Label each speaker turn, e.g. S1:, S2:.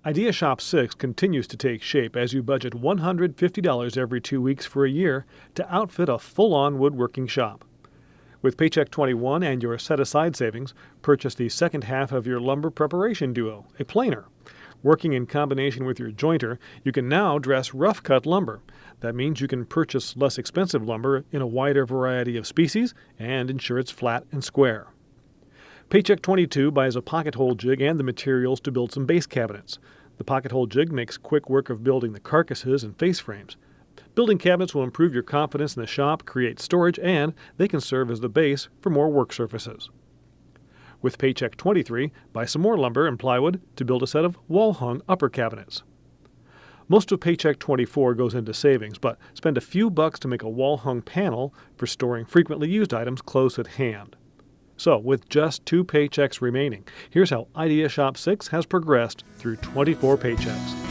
S1: Idea Shop 6 continues to take shape as you budget $150 every 2 weeks for a year to outfit a full-on woodworking shop. With Paycheck 21 and your set-aside savings, purchase the second half of your lumber preparation duo, a planer. Working in combination with your jointer, you can now dress rough-cut lumber. That means you can purchase less expensive lumber in a wider variety of species and ensure it's flat and square. Paycheck 22 buys a pocket hole jig and the materials to build some base cabinets. The pocket hole jig makes quick work of building the carcasses and face frames. Building cabinets will improve your confidence in the shop, create storage, and they can serve as the base for more work surfaces. With Paycheck 23, buy some more lumber and plywood to build a set of wall-hung upper cabinets. Most of Paycheck 24 goes into savings, but spend a few bucks to make a wall-hung panel for storing frequently used items close at hand. So, with just 2 paychecks remaining, here's how Idea Shop 6 has progressed through 24 paychecks.